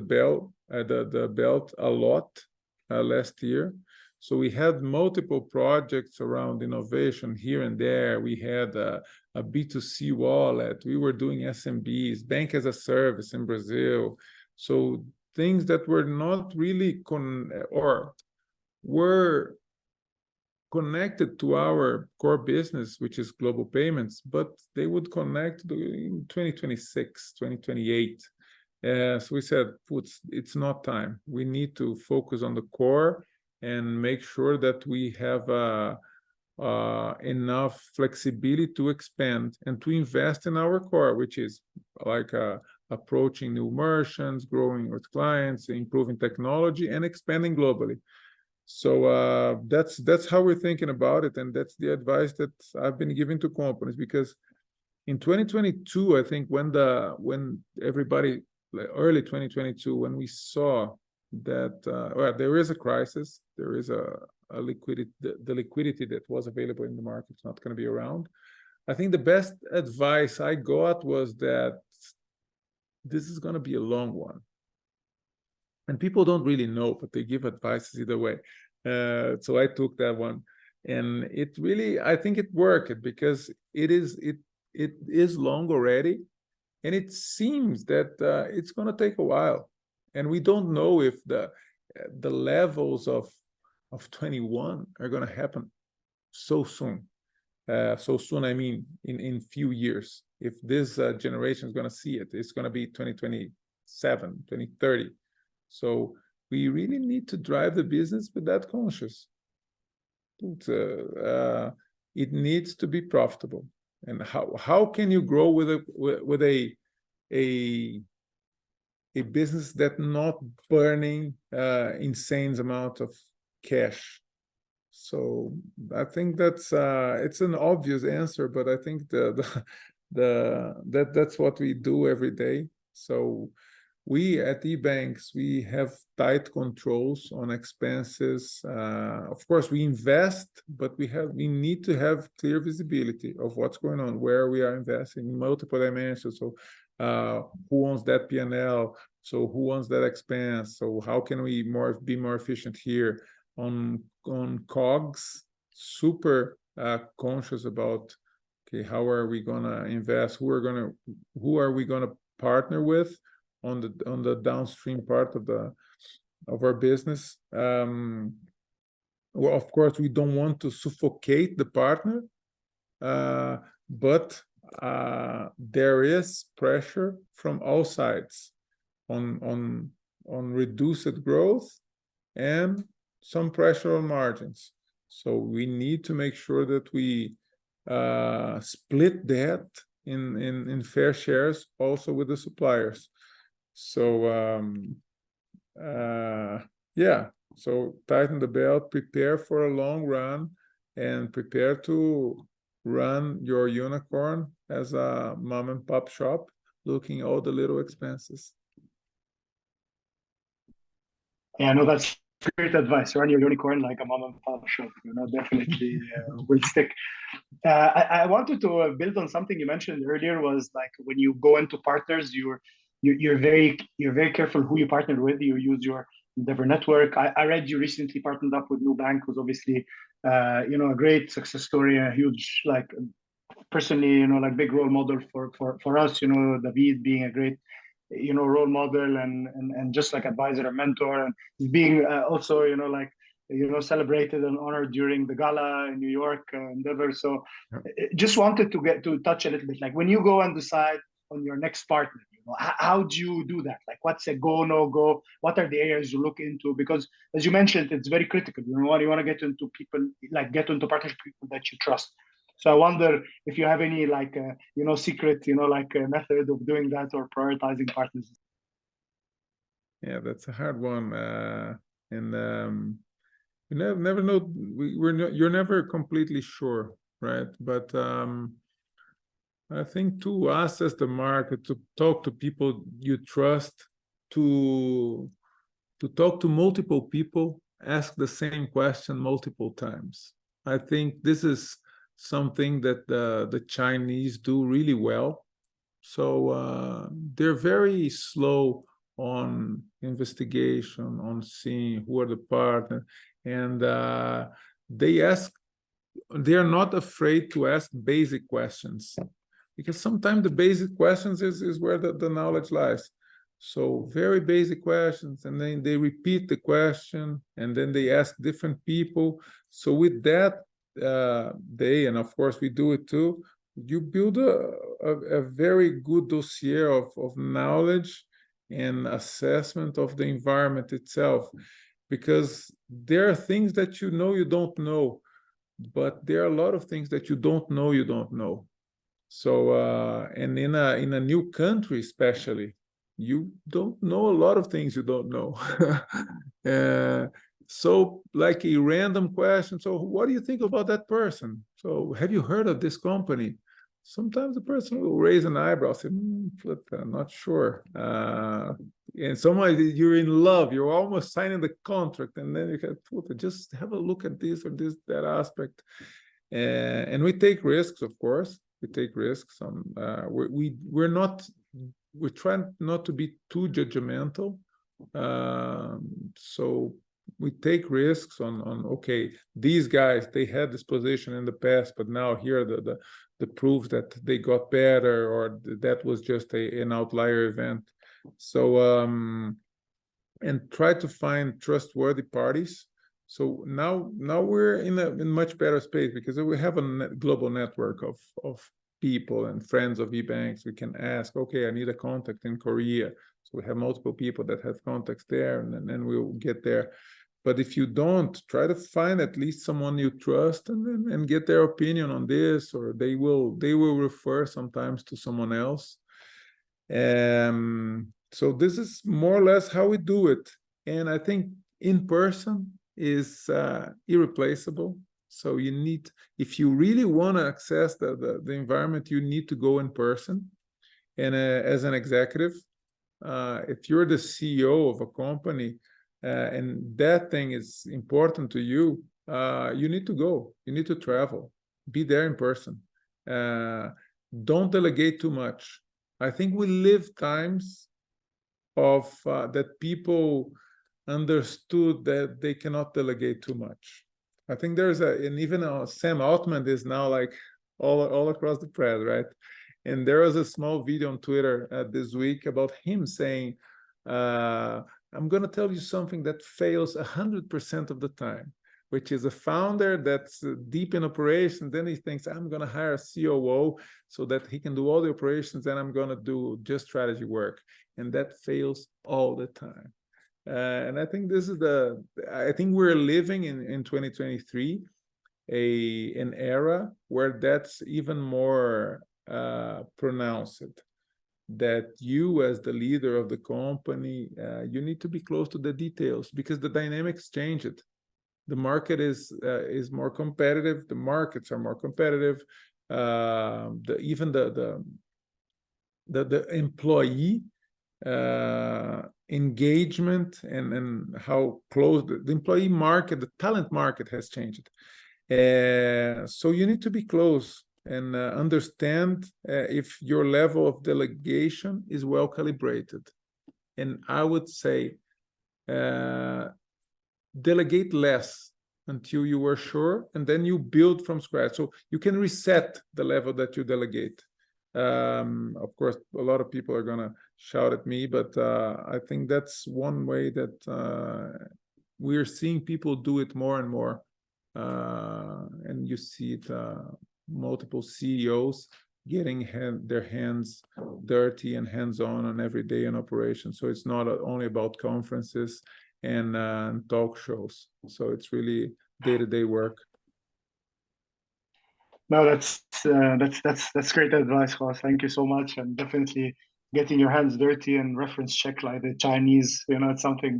belt a lot last year. So we had multiple projects around innovation here and there. We had a B2C wallet. We were doing SMBs, bank as a service in Brazil. So things that were not really were connected to our core business, which is global payments, but they would connect in 2026, 2028. So we said, it's not time. We need to focus on the core and make sure that we have enough flexibility to expand and to invest in our core, which is like approaching new merchants, growing with clients, improving technology, and expanding globally. So that's how we're thinking about it, and that's the advice that I've been giving to companies. Because in 2022, I think when everybody, early 2022, when we saw that there is a crisis, there is a liquidity, the liquidity that was available in the market is not going to be around. I think the best advice I got was that this is going to be a long one. And people don't really know, but they give advices either way. So I took that one, and it really, I think it worked, because it is long already, and it seems that it's going to take a while, and we don't know if the levels of 21 are going to happen so soon. So soon, I mean, in few years. If this generation is going to see it, it's going to be 2027, 2030. So we really need to drive the business with that conscious. It needs to be profitable. And how can you grow with a business that not burning insane amount of cash? So I think that's it's an obvious answer, but I think that's what we do every day. So we at eBanks, we have tight controls on expenses. Of course, we invest, but we need to have clear visibility of what's going on, where we are investing in multiple dimensions. So who owns that P&L? So who owns that expense? So how can we be more efficient here? On COGS, super conscious about, okay, how are we gonna invest? Who are we gonna partner with on the downstream part of our business? Well, of course, we don't want to suffocate the partner, but there is pressure from all sides on reduced growth and some pressure on margins. So we need to make sure that we split that in fair shares also with the suppliers. So yeah, so tighten the belt, prepare for a long run, and prepare to run your unicorn as a mom and pop shop, looking all the little expenses. Yeah, no, that's great advice. Run your unicorn like a mom and pop shop. Definitely will stick. I wanted to build on something you mentioned earlier. Was like when you go into partners, you're very careful who you partner with. You use your Endeavor network. I read you recently partnered up with Nubank, who's obviously a great success story, a huge like personally like big role model for us. David being a great role model and just like advisor and mentor, and he's being also like celebrated and honored during the gala in New York Endeavor. So just wanted to get to touch a little bit, like when you go and decide on your next partner, how do you do that? Like what's a go, no go? What are the areas you look into? Because as you mentioned, it's very critical. You want to get into people, like get into partnership people that you trust. So I wonder if you have any like secret like method of doing that or prioritizing partners. Yeah, that's a hard one, and you never know. You're never completely sure, right? But I think to assess the market, to talk to people you trust, to talk to multiple people, ask the same question multiple times. I think this is something that the Chinese do really well. So they're very slow on investigation, on seeing who are the partners, and they are not afraid to ask basic questions, because sometimes the basic questions is where the knowledge lies. So very basic questions, and then they repeat the question, and then they ask different people. So with that, and of course we do it too, you build a very good dossier of knowledge and assessment of the environment itself, because there are things that you don't know, but there are a lot of things that you don't know. So and in a new country especially, you don't know a lot of things you don't know. So like a random question, so what do you think about that person? So have you heard of this company? Sometimes the person will raise an eyebrow, say, I'm not sure. And someone, you're in love, you're almost signing the contract, and then you can just have a look at this or that aspect. And we take risks, of course. We take risks. We're trying not to be too judgmental. So we take risks on okay, these guys, they had this position in the past, but now here are the proof that they got better, or that was just an outlier event. So and try to find trustworthy parties. So now we're in a much better space, because we have a global network of people and friends of eBanks. We can ask, okay, I need a contact in Korea. So we have multiple people that have contacts there, and then we'll get there. But if you don't, try to find at least someone you trust, and get their opinion on this, or they will refer sometimes to someone else. So this is more or less how we do it. And I think in person is irreplaceable. So you need, if you really want to access the environment, you need to go in person. And as an executive, if you're the CEO of a company, and that thing is important to you, you need to go. You need to travel. Be there in person. Don't delegate too much. I think we live times of that people understood that they cannot delegate too much. I think there's and even Sam Altman is now like all across the press, right? And there was a small video on Twitter this week about him saying, I'm going to tell you something that fails 100% of the time, which is a founder that's deep in operations. Then he thinks, I'm going to hire a COO so that he can do all the operations, and I'm going to do just strategy work. And that fails all the time. And I think this is I think we're living in 2023 an era where that's even more pronounced, that you as the leader of the company, you need to be close to the details, because the dynamics change it. The market is more competitive. The markets are more competitive. Even the employee engagement and how close the employee market, the talent market has changed. So you need to be close and understand if your level of delegation is well calibrated. And I would say delegate less until you are sure, and then you build from scratch. So you can reset the level that you delegate. Of course, a lot of people are gonna shout at me, but I think that's one way that we're seeing people do it more and more. And you see it, multiple CEOs getting their hands dirty and hands-on on every day in operation. So it's not only about conferences and talk shows. So it's really day-to-day work. No, that's great advice, Ross. Thank you so much. And definitely getting your hands dirty and reference check like the Chinese, it's something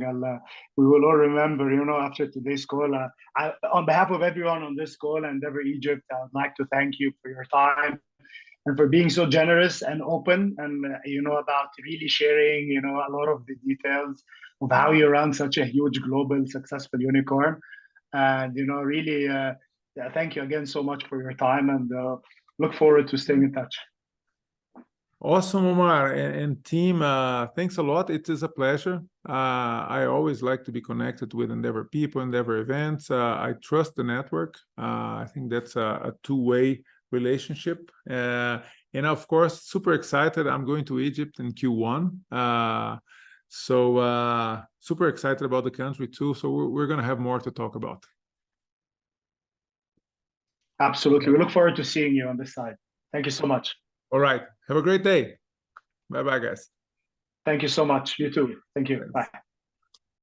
we will all remember, after today's call. On behalf of everyone on this call and Endeavor Egypt, I would like to thank you for your time and for being so generous and open and, about really sharing, a lot of the details of how you run such a huge global successful unicorn. And, really, thank you again so much for your time, and look forward to staying in touch. Awesome, Omar and team. Thanks a lot. It is a pleasure. I always like to be connected with Endeavor people, Endeavor events. I trust the network. I think that's a two-way relationship. And of course, super excited. I'm going to Egypt in Q1. So super excited about the country too. So we're going to have more to talk about. Absolutely. We look forward to seeing you on this side. Thank you so much. All right. Have a great day. Bye-bye, guys. Thank you so much. You too. Thank you. Thanks. Bye.